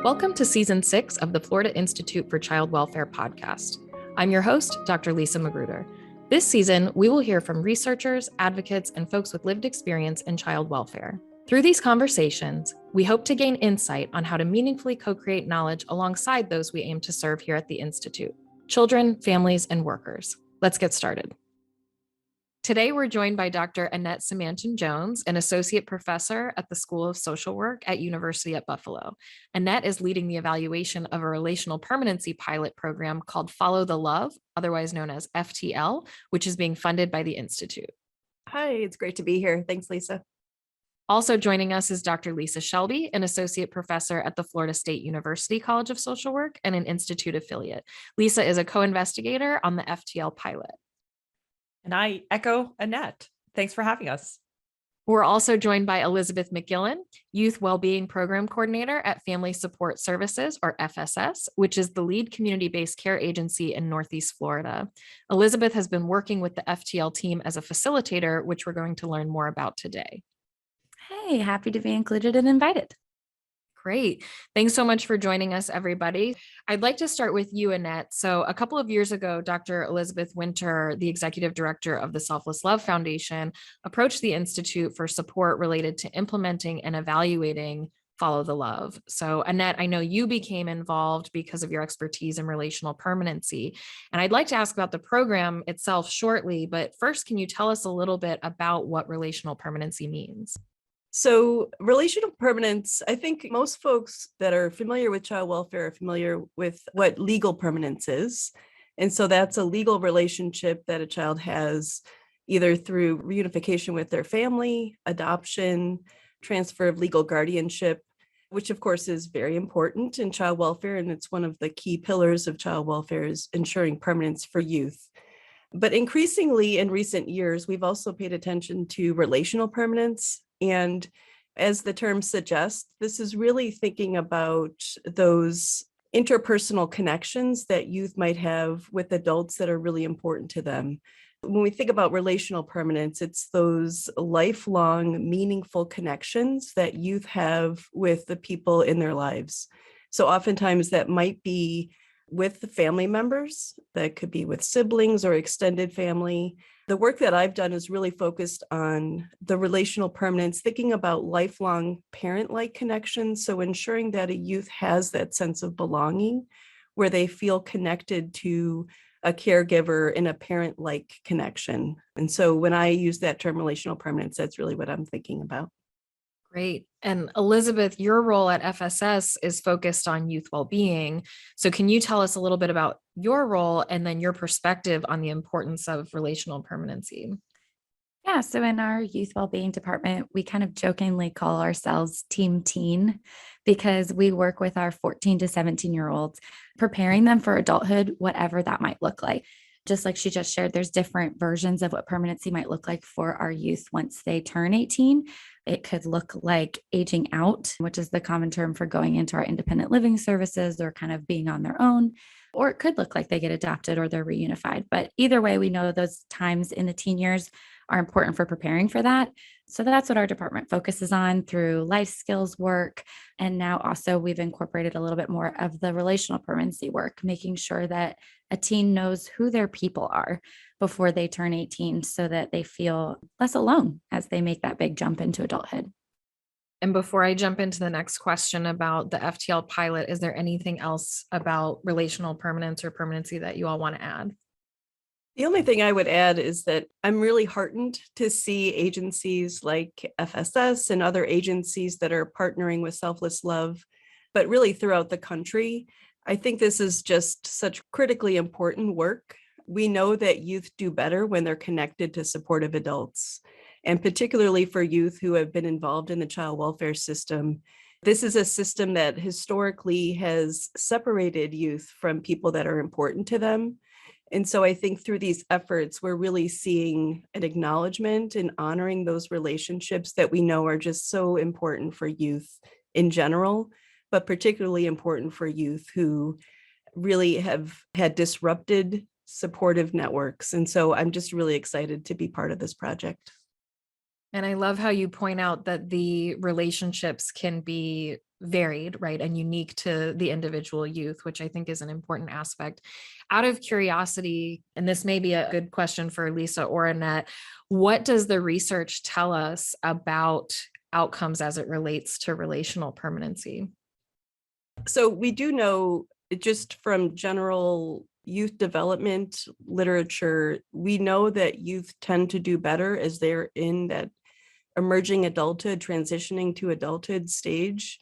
Welcome to Season 6 of the Florida Institute for Child Welfare podcast. I'm your host, Dr. Lisa Magruder. This season, we will hear from researchers, advocates, and folks with lived experience in child welfare. Through these conversations, we hope to gain insight on how to meaningfully co-create knowledge alongside those we aim to serve here at the Institute: children, families, and workers. Let's get started. Today, we're joined by Dr. Annette Simanton-Jones, an associate professor at the School of Social Work at University at Buffalo. Annette is leading the evaluation of a relational permanency pilot program called Follow the Love, otherwise known as FTL, which is being funded by the Institute. Hi, it's great to be here. Thanks, Lisa. Also joining us is Dr. Lisa Shelby, an associate professor at the Florida State University College of Social Work and an Institute affiliate. Lisa is a co-investigator on the FTL pilot. And I echo Annette. Thanks for having us. We're also joined by Elizabeth McGillen, Youth Wellbeing Program Coordinator at Family Support Services, or FSS, which is the lead community-based care agency in Northeast Florida. Elizabeth has been working with the FTL team as a facilitator, which we're going to learn more about today. Hey, happy to be included and invited. Great. Thanks so much for joining us, everybody. I'd like to start with you, Annette. So a couple of years ago, Dr. Elizabeth Winter, the executive director of the Selfless Love Foundation, approached the Institute for support related to implementing and evaluating Follow the Love. So Annette, I know you became involved because of your expertise in relational permanency. And I'd like to ask about the program itself shortly, but first, can you tell us a little bit about what relational permanency means? So relational permanence, I think most folks that are familiar with child welfare are familiar with what legal permanence is. And so that's a legal relationship that a child has either through reunification with their family, adoption, transfer of legal guardianship, which of course is very important in child welfare. And it's one of the key pillars of child welfare is ensuring permanence for youth. But increasingly in recent years, we've also paid attention to relational permanence. And as the term suggests, this is really thinking about those interpersonal connections that youth might have with adults that are really important to them. When we think about relational permanence, it's those lifelong, meaningful connections that youth have with the people in their lives. So oftentimes that might be with the family members, that could be with siblings or extended family. The work that I've done is really focused on the relational permanence, thinking about lifelong parent-like connections. So ensuring that a youth has that sense of belonging where they feel connected to a caregiver in a parent-like connection. And so when I use that term relational permanence, that's really what I'm thinking about. Great. And Elizabeth, your role at FSS is focused on youth well-being. So can you tell us a little bit about your role and then your perspective on the importance of relational permanency? Yeah, so in our youth wellbeing department, we kind of jokingly call ourselves Team Teen because we work with our 14 to 17-year-olds, preparing them for adulthood, whatever that might look like. Just like she just shared, there's different versions of what permanency might look like for our youth once they turn 18. It could look like aging out, which is the common term for going into our independent living services or kind of being on their own. Or it could look like they get adopted or they're reunified. But either way, we know those times in the teen years are important for preparing for that. So that's what our department focuses on through life skills work. And now also we've incorporated a little bit more of the relational permanency work, making sure that a teen knows who their people are before they turn 18 so that they feel less alone as they make that big jump into adulthood. And before I jump into the next question about the FTL pilot, is there anything else about relational permanence or permanency that you all want to add? The only thing I would add is that I'm really heartened to see agencies like FSS and other agencies that are partnering with Selfless Love, but really throughout the country. I think this is just such critically important work. We know that youth do better when they're connected to supportive adults, and particularly for youth who have been involved in the child welfare system. This is a system that historically has separated youth from people that are important to them. And so I think through these efforts, we're really seeing an acknowledgement and honoring those relationships that we know are just so important for youth in general, but particularly important for youth who really have had disrupted supportive networks. And so I'm just really excited to be part of this project. And I love how you point out that the relationships can be varied, right, and unique to the individual youth, which I think is an important aspect. Out of curiosity, and this may be a good question for Lisa or Annette, what does the research tell us about outcomes as it relates to relational permanency? So we do know just from general youth development literature, we know that youth tend to do better as they're in that emerging adulthood, transitioning to adulthood stage.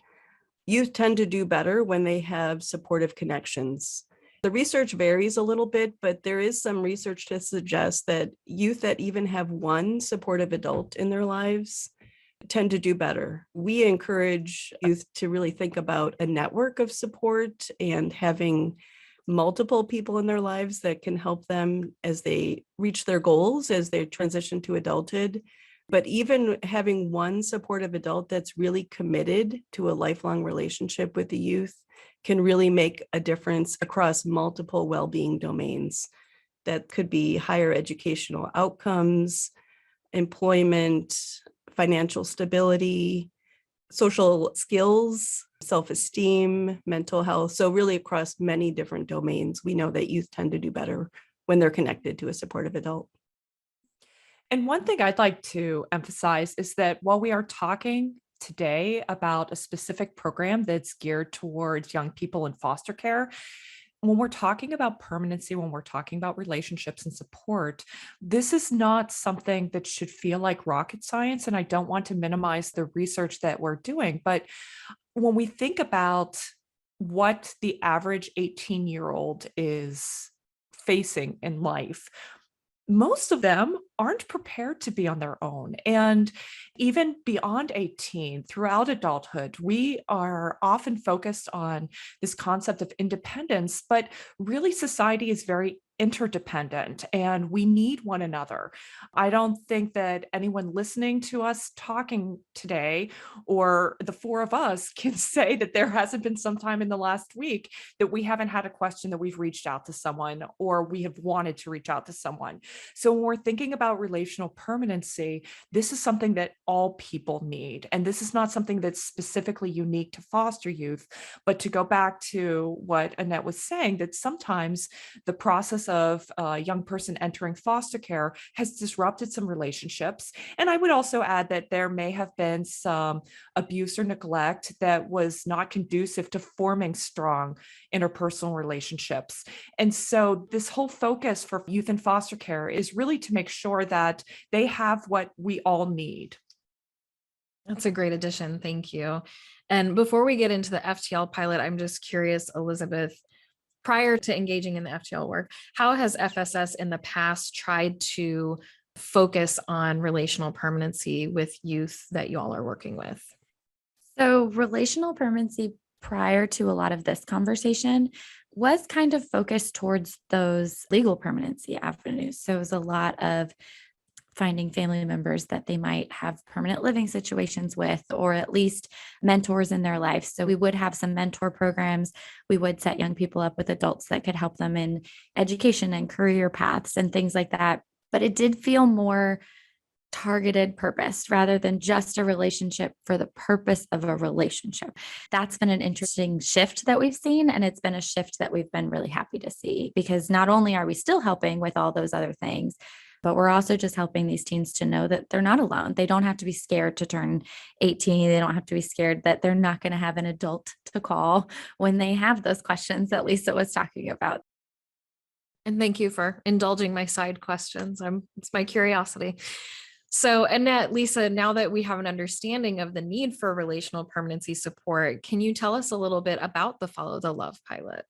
Youth tend to do better when they have supportive connections. The research varies a little bit, but there is some research to suggest that youth that even have one supportive adult in their lives tend to do better. We encourage youth to really think about a network of support and having multiple people in their lives that can help them as they reach their goals, as they transition to adulthood. But even having one supportive adult that's really committed to a lifelong relationship with the youth can really make a difference across multiple well-being domains. That could be higher educational outcomes, employment, financial stability, social skills, self-esteem, mental health. So really across many different domains, we know that youth tend to do better when they're connected to a supportive adult. And one thing I'd like to emphasize is that while we are talking today about a specific program that's geared towards young people in foster care, when we're talking about permanency, when we're talking about relationships and support, this is not something that should feel like rocket science. And I don't want to minimize the research that we're doing. But when we think about what the average 18-year-old is facing in life, most of them aren't prepared to be on their own. And even beyond 18, throughout adulthood, we are often focused on this concept of independence, but really society is very interdependent and we need one another. I don't think that anyone listening to us talking today or the four of us can say that there hasn't been some time in the last week that we haven't had a question that we've reached out to someone or we have wanted to reach out to someone. So when we're thinking about relational permanency, this is something that all people need. And this is not something that's specifically unique to foster youth, but to go back to what Annette was saying, that sometimes the process of a young person entering foster care has disrupted some relationships. And I would also add that there may have been some abuse or neglect that was not conducive to forming strong interpersonal relationships. And so this whole focus for youth in foster care is really to make sure that they have what we all need. That's a great addition. Thank you. And before we get into the FTL pilot, I'm just curious, Elizabeth, prior to engaging in the FTL work, how has FSS in the past tried to focus on relational permanency with youth that you all are working with? So, relational permanency prior to a lot of this conversation was kind of focused towards those legal permanency avenues. So, it was a lot of finding family members that they might have permanent living situations with, or at least mentors in their life. So we would have some mentor programs. We would set young people up with adults that could help them in education and career paths and things like that. But it did feel more targeted purpose rather than just a relationship for the purpose of a relationship. That's been an interesting shift that we've seen. And it's been a shift that we've been really happy to see, because not only are we still helping with all those other things, but we're also just helping these teens to know that they're not alone. They don't have to be scared to turn 18. They don't have to be scared that they're not going to have an adult to call when they have those questions that Lisa was talking about. And thank you for indulging my side questions. It's my curiosity. So, Annette, Lisa, now that we have an understanding of the need for relational permanency support, can you tell us a little bit about the Follow the Love pilot?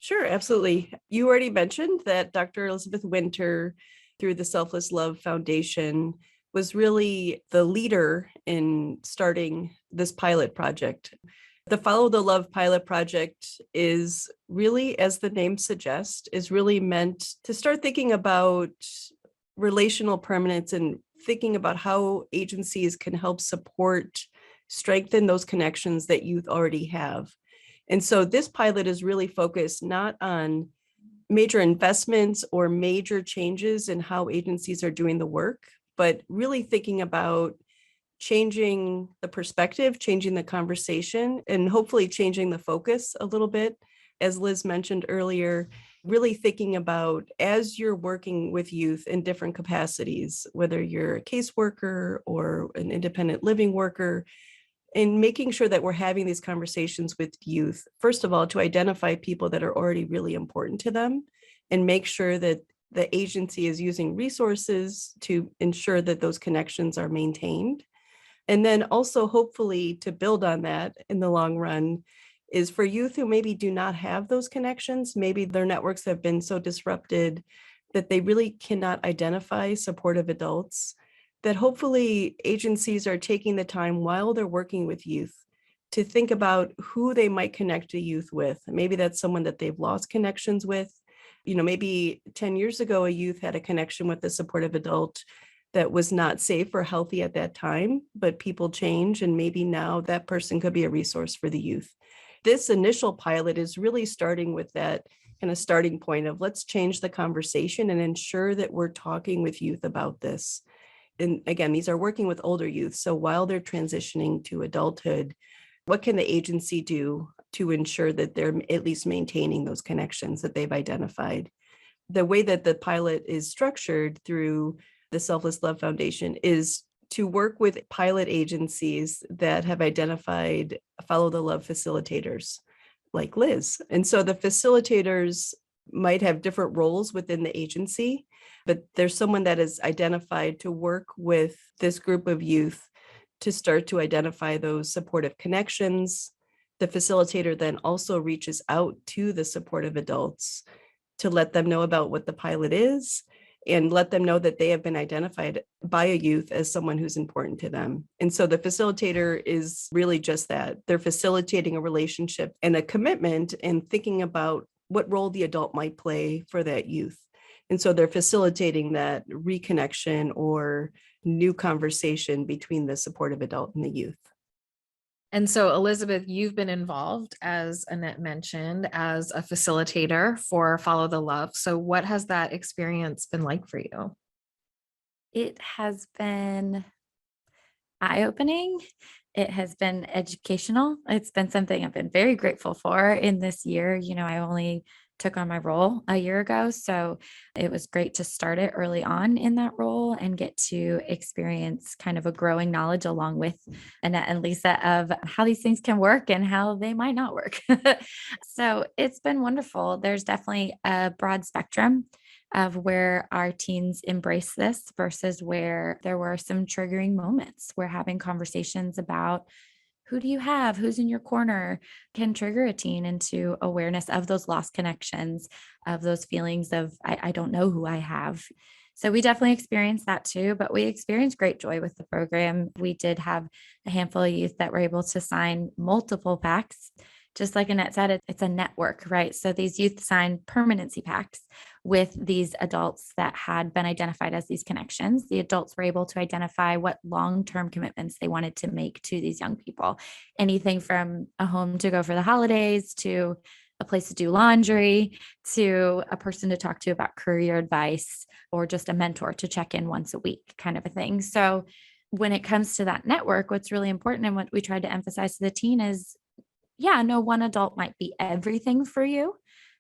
Sure, absolutely. You already mentioned that Dr. Elizabeth Winter, through the Selfless Love Foundation, was really the leader in starting this pilot project. The Follow the Love pilot project is really, as the name suggests, is really meant to start thinking about relational permanence and thinking about how agencies can help support, strengthen those connections that youth already have. And so this pilot is really focused not on major investments or major changes in how agencies are doing the work, but really thinking about changing the perspective, changing the conversation, and hopefully changing the focus a little bit. As Liz mentioned earlier, really thinking about as you're working with youth in different capacities, whether you're a caseworker or an independent living worker, and making sure that we're having these conversations with youth, first of all, to identify people that are already really important to them and make sure that the agency is using resources to ensure that those connections are maintained. And then also hopefully to build on that in the long run is for youth who maybe do not have those connections, maybe their networks have been so disrupted that they really cannot identify supportive adults, that hopefully agencies are taking the time while they're working with youth to think about who they might connect a youth with. Maybe that's someone that they've lost connections with. Maybe 10 years ago, a youth had a connection with a supportive adult that was not safe or healthy at that time, but people change, and maybe now that person could be a resource for the youth. This initial pilot is really starting with that kind of starting point of let's change the conversation and ensure that we're talking with youth about this. And again, these are working with older youth. So while they're transitioning to adulthood, what can the agency do to ensure that they're at least maintaining those connections that they've identified? The way that the pilot is structured through the Selfless Love Foundation is to work with pilot agencies that have identified Follow the Love facilitators like Liz. And so the facilitators might have different roles within the agency, but there's someone that is identified to work with this group of youth to start to identify those supportive connections. The facilitator then also reaches out to the supportive adults to let them know about what the pilot is and let them know that they have been identified by a youth as someone who's important to them. And so the facilitator is really just that. They're facilitating a relationship and a commitment and thinking about what role the adult might play for that youth. And so they're facilitating that reconnection or new conversation between the supportive adult and the youth. And so, Elizabeth, you've been involved, as Annette mentioned, as a facilitator for Follow the Love. So what has that experience been like for you? It has been eye-opening. It has been educational. It's been something I've been very grateful for in this year. I only took on my role a year ago, so it was great to start it early on in that role and get to experience kind of a growing knowledge along with Annette and Lisa of how these things can work and how they might not work. So it's been wonderful. There's definitely a broad spectrum of where our teens embrace this versus where there were some triggering moments. We're having conversations about who do you have, who's in your corner, can trigger a teen into awareness of those lost connections, of those feelings of, I don't know who I have. So we definitely experienced that too, but we experienced great joy with the program. We did have a handful of youth that were able to sign multiple pacts. Just like Annette said, it's a network, right? So these youth signed permanency pacts with these adults that had been identified as these connections. The adults were able to identify what long-term commitments they wanted to make to these young people. Anything from a home to go for the holidays, to a place to do laundry, to a person to talk to about career advice, or just a mentor to check in once a week, kind of a thing. So when it comes to that network, what's really important and what we tried to emphasize to the teen is, yeah, no one adult might be everything for you,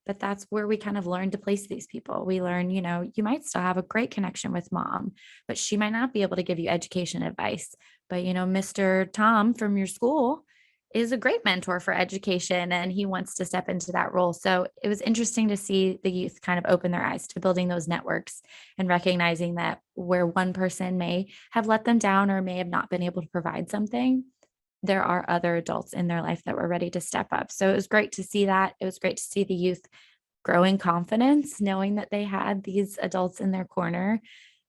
but that's where we kind of learn to place these people. We learn, you might still have a great connection with mom, but she might not be able to give you education advice. But, Mr. Tom from your school is a great mentor for education, and he wants to step into that role. So it was interesting to see the youth kind of open their eyes to building those networks and recognizing that where one person may have let them down or may have not been able to provide something, there are other adults in their life that were ready to step up. So it was great to see that. It was great to see the youth growing confidence, knowing that they had these adults in their corner.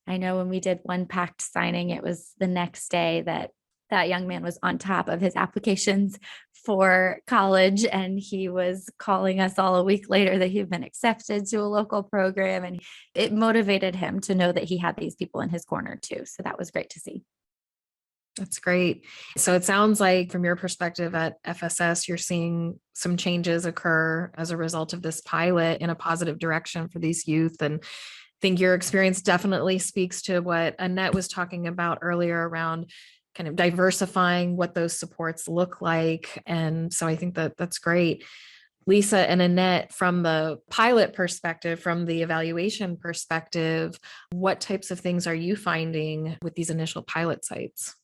I know when we did one pact signing, it was the next day that that young man was on top of his applications for college, and he was calling us all a week later that he'd been accepted to a local program, and it motivated him to know that he had these people in his corner too. So that was great to see. That's great. So it sounds like from your perspective at FSS, you're seeing some changes occur as a result of this pilot in a positive direction for these youth. And think your experience definitely speaks to what Annette was talking about earlier around kind of diversifying what those supports look like. And so I think that that's great. Lisa and Annette, from the pilot perspective, from the evaluation perspective, what types of things are you finding with these initial pilot sites?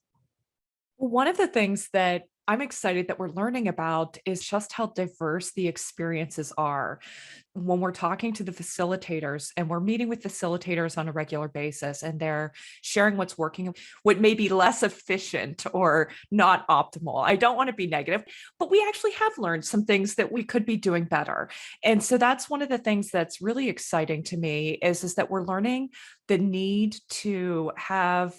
Well, one of the things that I'm excited that we're learning about is just how diverse the experiences are. When we're talking to the facilitators and we're meeting with facilitators on a regular basis and they're sharing what's working, what may be less efficient or not optimal. I don't want to be negative, but we actually have learned some things that we could be doing better. And so that's one of the things that's really exciting to me is that we're learning the need to have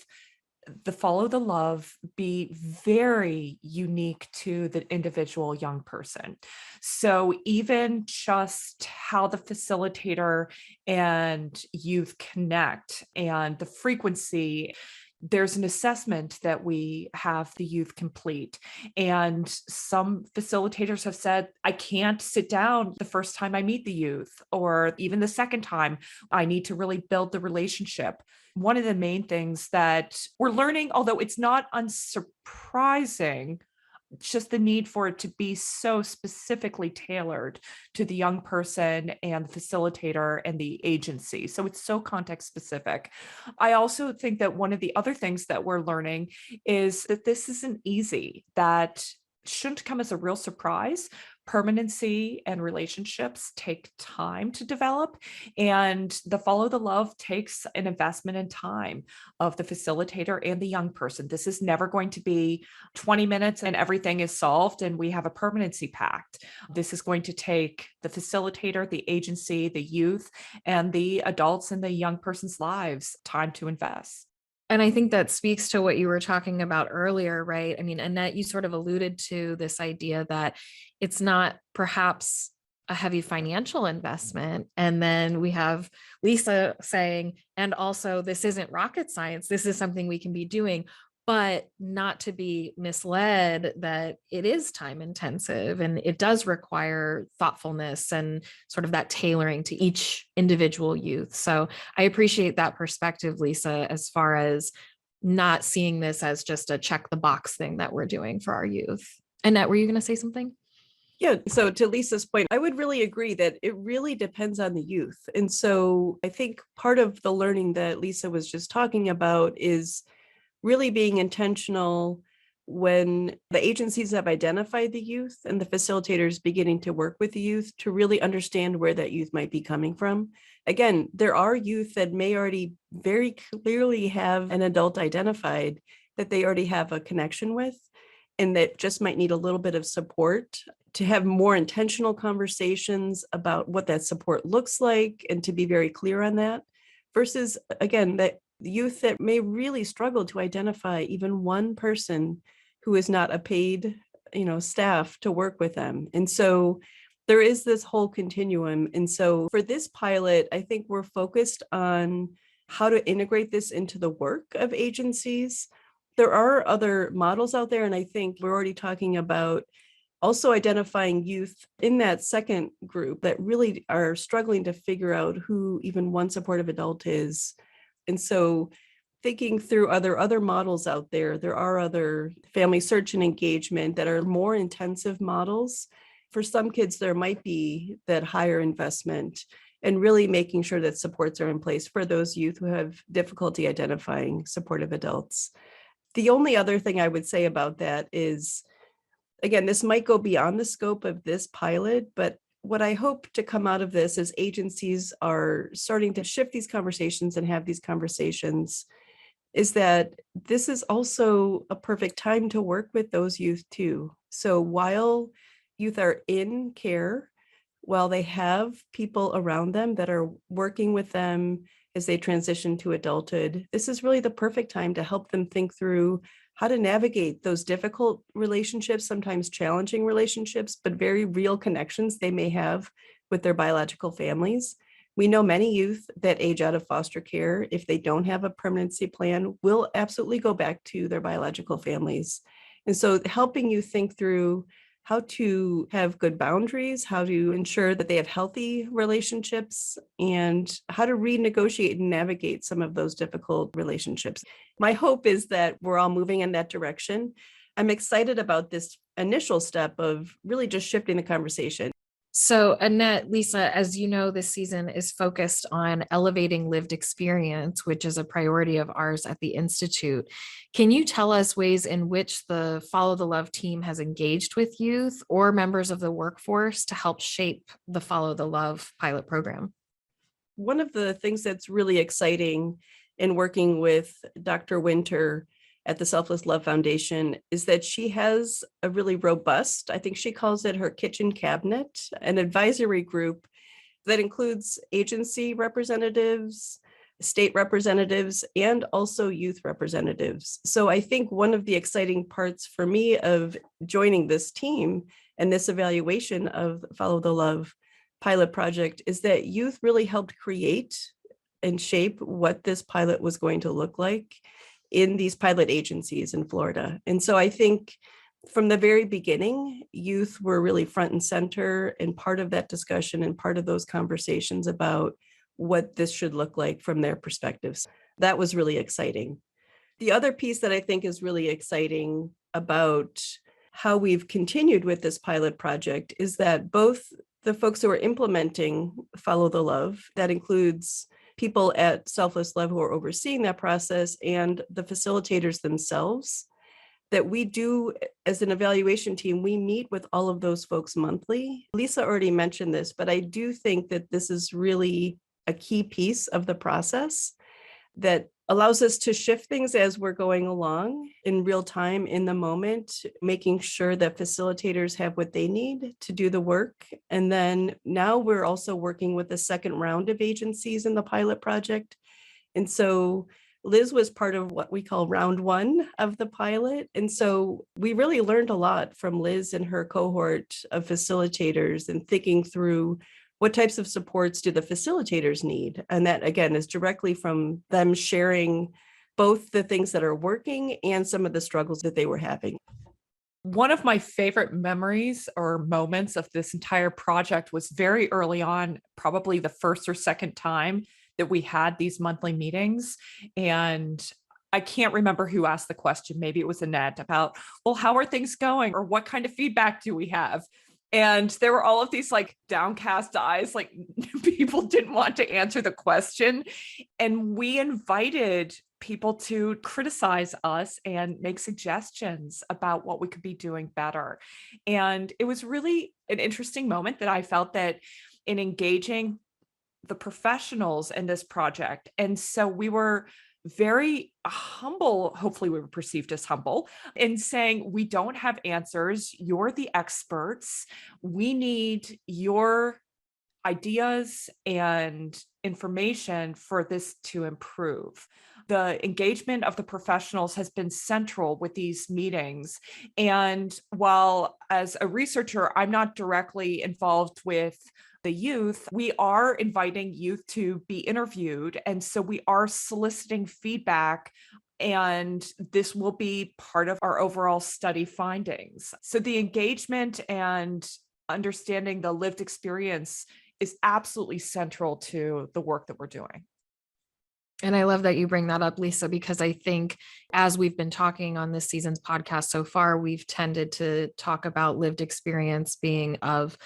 the follow the love be very unique to the individual young person. So even just how the facilitator and youth connect and the frequency, there's an assessment that we have the youth complete. And some facilitators have said, I can't sit down the first time I meet the youth, or even the second time. I need to really build the relationship. One of the main things that we're learning, although it's not unsurprising, it's just the need for it to be so specifically tailored to the young person and the facilitator and the agency. So it's so context specific. I also think that one of the other things that we're learning is that this isn't easy, that shouldn't come as a real surprise. Permanency and relationships take time to develop, and the follow the love takes an investment in time of the facilitator and the young person. This is never going to be 20 minutes and everything is solved and we have a permanency pact. This is going to take the facilitator, the agency, the youth, and the adults in the young person's lives time to invest. And I think that speaks to what you were talking about earlier, right? I mean, Annette, you sort of alluded to this idea that it's not perhaps a heavy financial investment. And then we have Lisa saying, and also this isn't rocket science. This is something we can be doing, but not to be misled that it is time intensive and it does require thoughtfulness and sort of that tailoring to each individual youth. So I appreciate that perspective, Lisa, as far as not seeing this as just a check the box thing that we're doing for our youth. Annette, were you going to say something? Yeah. So to Lisa's point, I would really agree that it really depends on the youth. And so I think part of the learning that Lisa was just talking about is really being intentional when the agencies have identified the youth and the facilitators beginning to work with the youth to really understand where that youth might be coming from. Again, there are youth that may already very clearly have an adult identified that they already have a connection with, and that just might need a little bit of support to have more intentional conversations about what that support looks like and to be very clear on that, versus, again, that youth that may really struggle to identify even one person who is not a paid, staff to work with them. And so there is this whole continuum. And so for this pilot, I think we're focused on how to integrate this into the work of agencies. There are other models out there, and I think we're already talking about also identifying youth in that second group that really are struggling to figure out who even one supportive adult is. And so thinking through other models out there, there are other family search and engagement that are more intensive models. For some kids, there might be that higher investment and really making sure that supports are in place for those youth who have difficulty identifying supportive adults. The only other thing I would say about that is, again, this might go beyond the scope of this pilot, but what I hope to come out of this is agencies are starting to shift these conversations and have these conversations, is that this is also a perfect time to work with those youth too. So while youth are in care, while they have people around them that are working with them as they transition to adulthood, this is really the perfect time to help them think through how to navigate those difficult relationships, sometimes challenging relationships, but very real connections they may have with their biological families. We know many youth that age out of foster care, if they don't have a permanency plan, will absolutely go back to their biological families. And so helping you think through how to have good boundaries, how to ensure that they have healthy relationships, and how to renegotiate and navigate some of those difficult relationships. My hope is that we're all moving in that direction. I'm excited about this initial step of really just shifting the conversation. So, Annette, Lisa, as you know, this season is focused on elevating lived experience, which is a priority of ours at the Institute. Can you tell us ways in which the Follow the Love team has engaged with youth or members of the workforce to help shape the Follow the Love pilot program? One of the things that's really exciting in working with Dr. Winter at the Selfless Love Foundation is that she has a really robust, I think she calls it her kitchen cabinet, an advisory group that includes agency representatives, state representatives, and also youth representatives. So I think one of the exciting parts for me of joining this team and this evaluation of Follow the Love pilot project is that youth really helped create and shape what this pilot was going to look like in these pilot agencies in Florida. And so I think from the very beginning, youth were really front and center and part of that discussion and part of those conversations about what this should look like from their perspectives. That was really exciting. The other piece that I think is really exciting about how we've continued with this pilot project is that both the folks who are implementing Follow the Love, that includes people at Selfless Love who are overseeing that process, and the facilitators themselves, that we do as an evaluation team, we meet with all of those folks monthly. Lisa already mentioned this, but I do think that this is really a key piece of the process that allows us to shift things as we're going along in real time, in the moment, making sure that facilitators have what they need to do the work. And then now we're also working with the second round of agencies in the pilot project. And so Liz was part of what we call round one of the pilot. And so we really learned a lot from Liz and her cohort of facilitators and thinking through what types of supports do the facilitators need? And that, again, is directly from them sharing both the things that are working and some of the struggles that they were having. One of my favorite memories or moments of this entire project was very early on, probably the first or second time that we had these monthly meetings. And I can't remember who asked the question. Maybe it was Annette about, well, how are things going? Or what kind of feedback do we have? And there were all of these like downcast eyes, like people didn't want to answer the question. And we invited people to criticize us and make suggestions about what we could be doing better. And it was really an interesting moment that I felt that in engaging the professionals in this project. And so we were very humble, hopefully we were perceived as humble, in saying, we don't have answers, you're the experts, we need your ideas and information for this to improve. The engagement of the professionals has been central with these meetings. And while as a researcher, I'm not directly involved with the youth, we are inviting youth to be interviewed. And so we are soliciting feedback, and this will be part of our overall study findings. So the engagement and understanding the lived experience is absolutely central to the work that we're doing. And I love that you bring that up, Lisa, because I think as we've been talking on this season's podcast so far, we've tended to talk about lived experience being of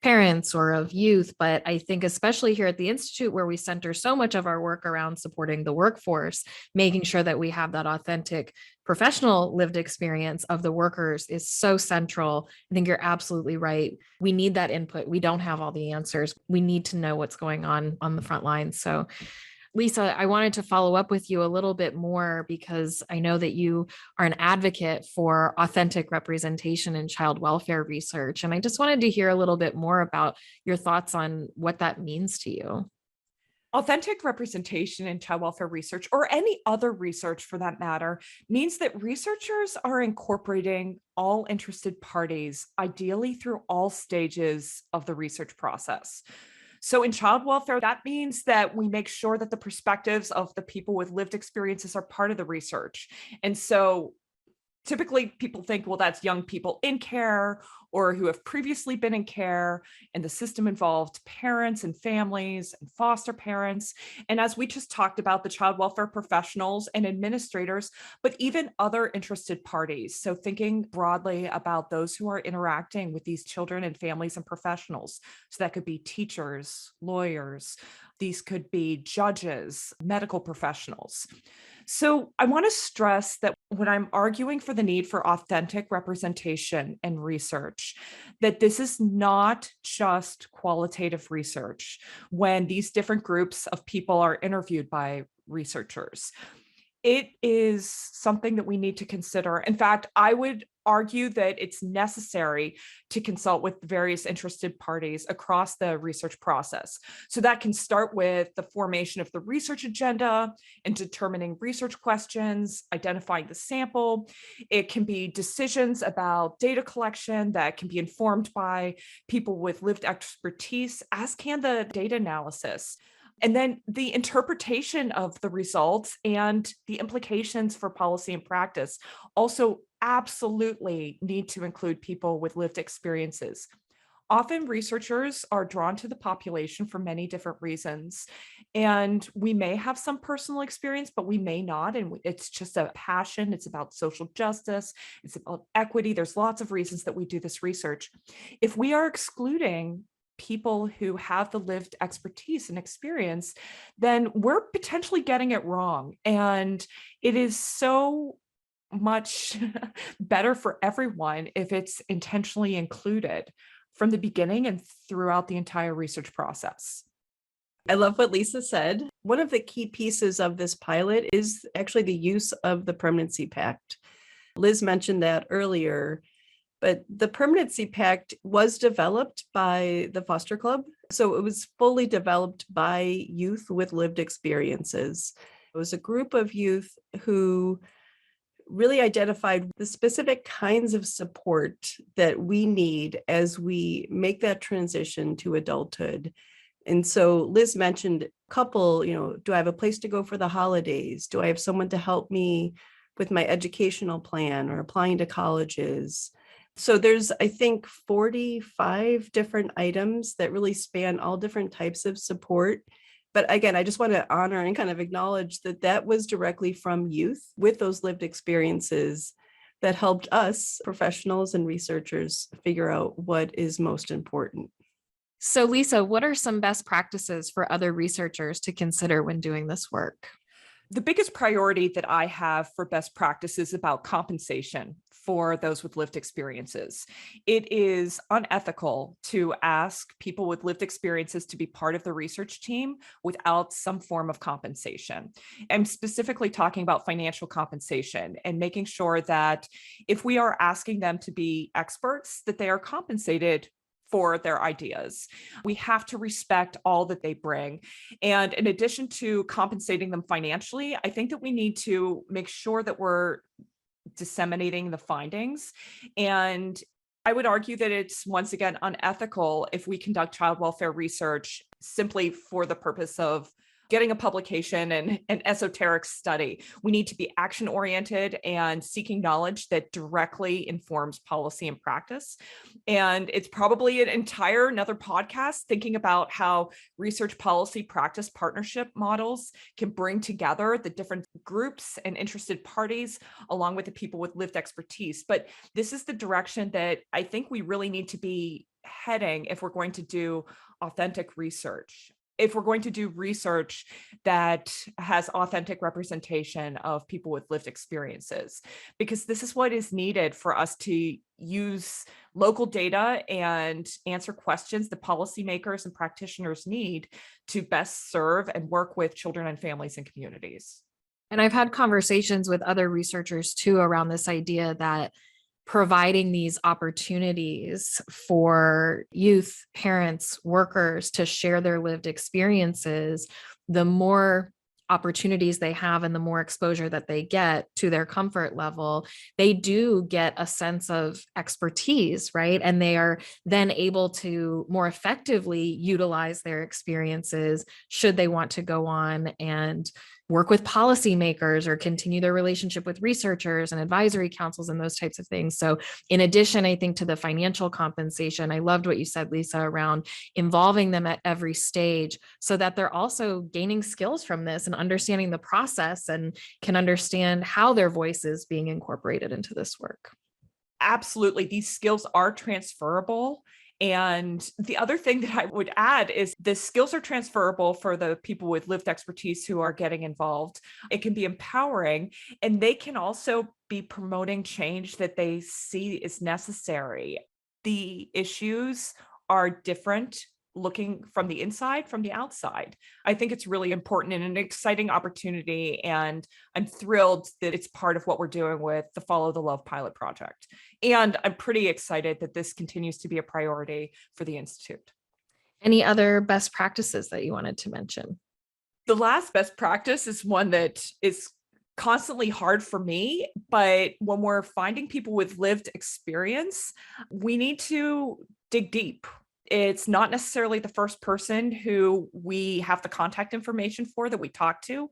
parents or of youth. But I think especially here at the Institute, where we center so much of our work around supporting the workforce, making sure that we have that authentic professional lived experience of the workers is so central. I think you're absolutely right. We need that input. We don't have all the answers. We need to know what's going on the front lines. So Lisa, I wanted to follow up with you a little bit more because I know that you are an advocate for authentic representation in child welfare research. And I just wanted to hear a little bit more about your thoughts on what that means to you. Authentic representation in child welfare research, or any other research for that matter, means that researchers are incorporating all interested parties, ideally through all stages of the research process. So in child welfare, that means that we make sure that the perspectives of the people with lived experiences are part of the research. And so Typically, people think, well, that's young people in care or who have previously been in care, and the system involved parents and families and foster parents. And as we just talked about, the child welfare professionals and administrators, but even other interested parties. So thinking broadly about those who are interacting with these children and families and professionals. So that could be teachers, lawyers, these could be judges, medical professionals. So I want to stress that when I'm arguing for the need for authentic representation and research, that this is not just qualitative research when these different groups of people are interviewed by researchers. It is something that we need to consider. In fact, I would argue that it's necessary to consult with various interested parties across the research process. So that can start with the formation of the research agenda and determining research questions, identifying the sample. It can be decisions about data collection that can be informed by people with lived expertise, as can the data analysis. And then the interpretation of the results and the implications for policy and practice also absolutely need to include people with lived experiences. Often researchers are drawn to the population for many different reasons. And we may have some personal experience, but we may not. And it's just a passion. It's about social justice. It's about equity. There's lots of reasons that we do this research. If we are excluding people who have the lived expertise and experience, then we're potentially getting it wrong. And it is so much better for everyone if it's intentionally included from the beginning and throughout the entire research process. I love what Lisa said. One of the key pieces of this pilot is actually the use of the Permanency Pact. Liz mentioned that earlier, but the Permanency Pact was developed by the Foster Club. So it was fully developed by youth with lived experiences. It was a group of youth who really identified the specific kinds of support that we need as we make that transition to adulthood. And so Liz mentioned a couple, do I have a place to go for the holidays? Do I have someone to help me with my educational plan or applying to colleges? So there's, I think, 45 different items that really span all different types of support. But again, I just want to honor and kind of acknowledge that that was directly from youth with those lived experiences that helped us, professionals and researchers, figure out what is most important. So, Lisa, what are some best practices for other researchers to consider when doing this work? The biggest priority that I have for best practices is about compensation for those with lived experiences. It is unethical to ask people with lived experiences to be part of the research team without some form of compensation. I'm specifically talking about financial compensation and making sure that if we are asking them to be experts, that they are compensated for their ideas. We have to respect all that they bring. And in addition to compensating them financially, I think that we need to make sure that we're disseminating the findings. And I would argue that it's, once again, unethical if we conduct child welfare research simply for the purpose of getting a publication and an esoteric study. We need to be action-oriented and seeking knowledge that directly informs policy and practice. And it's probably another podcast thinking about how research policy practice partnership models can bring together the different groups and interested parties along with the people with lived expertise. But this is the direction that I think we really need to be heading if we're going to do authentic research. If we're going to do research that has authentic representation of people with lived experiences, because this is what is needed for us to use local data and answer questions that policymakers and practitioners need to best serve and work with children and families and communities. And I've had conversations with other researchers too around this idea that providing these opportunities for youth, parents, workers to share their lived experiences, the more opportunities they have and the more exposure that they get to their comfort level, they do get a sense of expertise, right? And they are then able to more effectively utilize their experiences should they want to go on and work with policymakers or continue their relationship with researchers and advisory councils and those types of things. So in addition, I think to the financial compensation, I loved what you said, Lisa, around involving them at every stage so that they're also gaining skills from this and understanding the process and can understand how their voice is being incorporated into this work. Absolutely. These skills are transferable. And the other thing that I would add is the skills are transferable for the people with lived expertise who are getting involved. It can be empowering, and they can also be promoting change that they see is necessary. The issues are different looking from the inside, from the outside. I think it's really important and an exciting opportunity. And I'm thrilled that it's part of what we're doing with the Follow the Love pilot project. And I'm pretty excited that this continues to be a priority for the Institute. Any other best practices that you wanted to mention? The last best practice is one that is constantly hard for me, but when we're finding people with lived experience, we need to dig deep. It's not necessarily the first person who we have the contact information for that we talk to.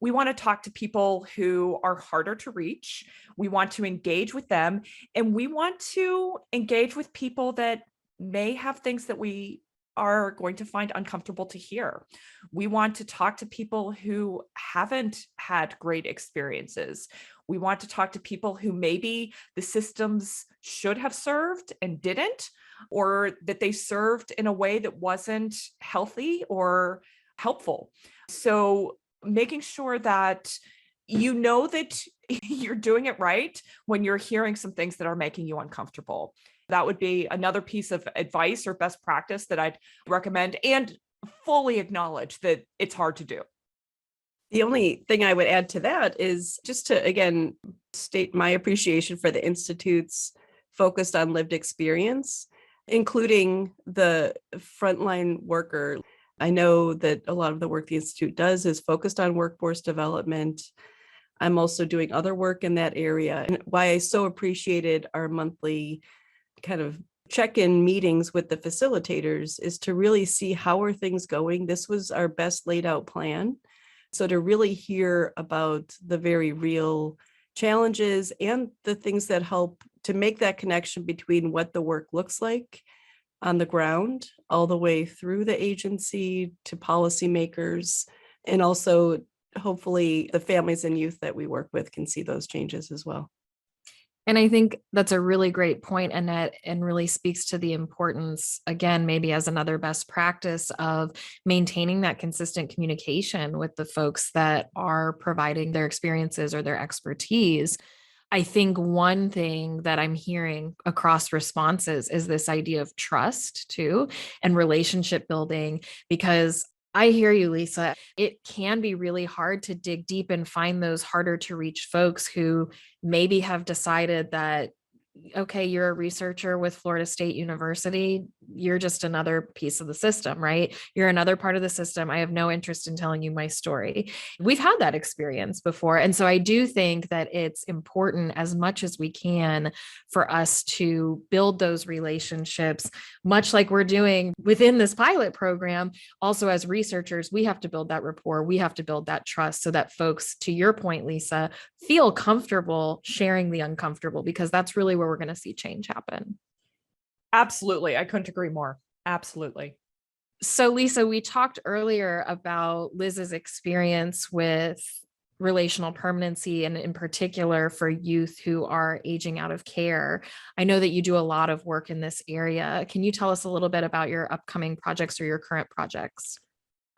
We want to talk to people who are harder to reach. We want to engage with them, and we want to engage with people that may have things that we are going to find uncomfortable to hear. We want to talk to people who haven't had great experiences. We want to talk to people who maybe the systems should have served and didn't, or that they served in a way that wasn't healthy or helpful. So making sure that you know that you're doing it right when you're hearing some things that are making you uncomfortable. That would be another piece of advice or best practice that I'd recommend, and fully acknowledge that it's hard to do. The only thing I would add to that is just to, again, state my appreciation for the Institute's focused on lived experience, including the frontline worker. I know that a lot of the work the Institute does is focused on workforce development. I'm also doing other work in that area. And why I so appreciated our monthly kind of check-in meetings with the facilitators is to really see how are things going. This was our best laid out plan. So to really hear about the very real challenges and the things that help to make that connection between what the work looks like on the ground, all the way through the agency to policymakers, and also hopefully the families and youth that we work with can see those changes as well. And I think that's a really great point, Annette, and really speaks to the importance, again, maybe as another best practice of maintaining that consistent communication with the folks that are providing their experiences or their expertise. I think one thing that I'm hearing across responses is this idea of trust too, and relationship building, because I hear you, Lisa. It can be really hard to dig deep and find those harder to reach folks who maybe have decided that, okay, you're a researcher with Florida State University. You're just another piece of the system, right? You're another part of the system. I have no interest in telling you my story. We've had that experience before. And so I do think that it's important as much as we can for us to build those relationships, much like we're doing within this pilot program. Also, as researchers, we have to build that rapport. We have to build that trust so that folks, to your point, Lisa, feel comfortable sharing the uncomfortable, because that's really where we're going to see change happen. Absolutely. I couldn't agree more. Absolutely. So, Lisa, we talked earlier about Liz's experience with relational permanency, and in particular for youth who are aging out of care. I know that you do a lot of work in this area. Can you tell us a little bit about your upcoming projects or your current projects?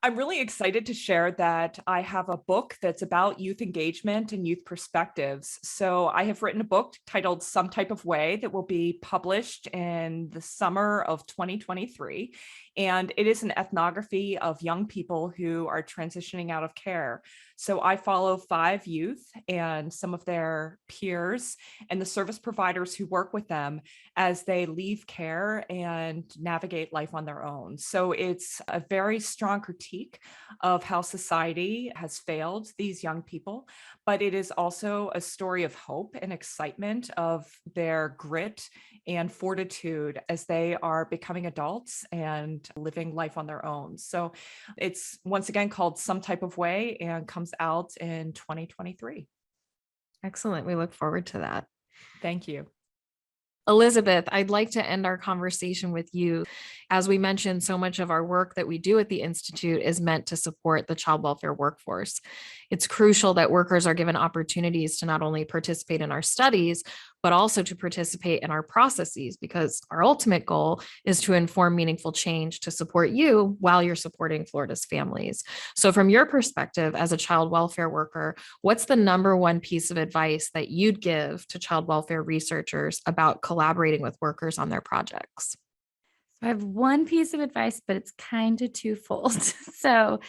I'm really excited to share that I have a book that's about youth engagement and youth perspectives. So I have written a book titled Some Type of Way that will be published in the summer of 2023. And it is an ethnography of young people who are transitioning out of care. So I follow 5 youth and some of their peers and the service providers who work with them as they leave care and navigate life on their own. So it's a very strong critique of how society has failed these young people, but it is also a story of hope and excitement of their grit and fortitude as they are becoming adults and and living life on their own. So it's once again called Some Type of Way and comes out in 2023. Excellent. We look forward to that. Thank you. Elizabeth, I'd like to end our conversation with you. As we mentioned, so much of our work that we do at the Institute is meant to support the child welfare workforce. It's crucial that workers are given opportunities to not only participate in our studies, but also to participate in our processes, because our ultimate goal is to inform meaningful change to support you while you're supporting Florida's families. So from your perspective as a child welfare worker, what's the number one piece of advice that you'd give to child welfare researchers about collaborating with workers on their projects? So I have one piece of advice, but it's kind of twofold. So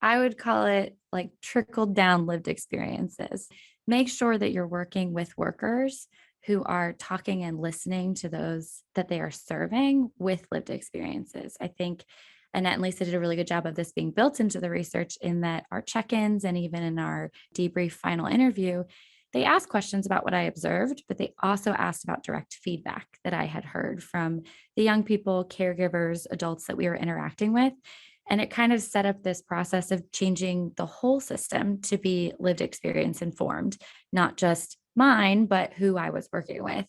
I would call it like trickle down lived experiences. Make sure that you're working with workers who are talking and listening to those that they are serving with lived experiences. I think Annette and Lisa did a really good job of this being built into the research, in that our check-ins and even in our debrief final interview, they asked questions about what I observed, but they also asked about direct feedback that I had heard from the young people, caregivers, adults that we were interacting with. And it kind of set up this process of changing the whole system to be lived experience informed, not just mine, but who I was working with.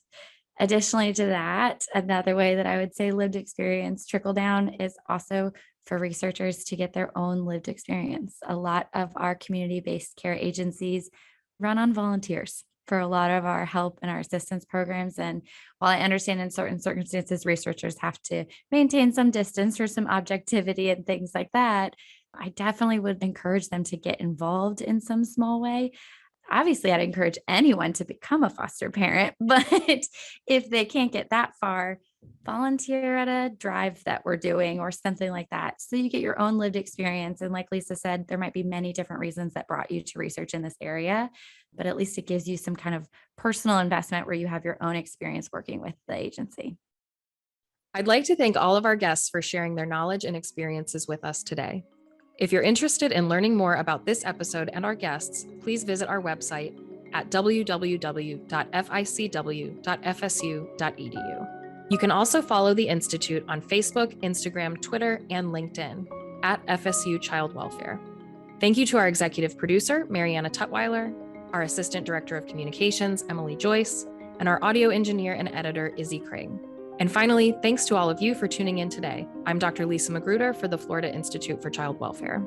Additionally to that, another way that I would say lived experience trickle down is also for researchers to get their own lived experience. A lot of our community-based care agencies run on volunteers for a lot of our help and our assistance programs. And while I understand in certain circumstances, researchers have to maintain some distance for some objectivity and things like that, I definitely would encourage them to get involved in some small way. Obviously, I'd encourage anyone to become a foster parent, but if they can't get that far, volunteer at a drive that we're doing or something like that. So you get your own lived experience. And like Lisa said, there might be many different reasons that brought you to research in this area, but at least it gives you some kind of personal investment where you have your own experience working with the agency. I'd like to thank all of our guests for sharing their knowledge and experiences with us today. If you're interested in learning more about this episode and our guests, please visit our website at www.ficw.fsu.edu. You can also follow the Institute on Facebook, Instagram, Twitter, and LinkedIn at FSU Child Welfare. Thank you to our executive producer, Mariana Tutwiler, our assistant director of communications, Emily Joyce, and our audio engineer and editor, Izzy Kring. And finally, thanks to all of you for tuning in today. I'm Dr. Lisa Magruder for the Florida Institute for Child Welfare.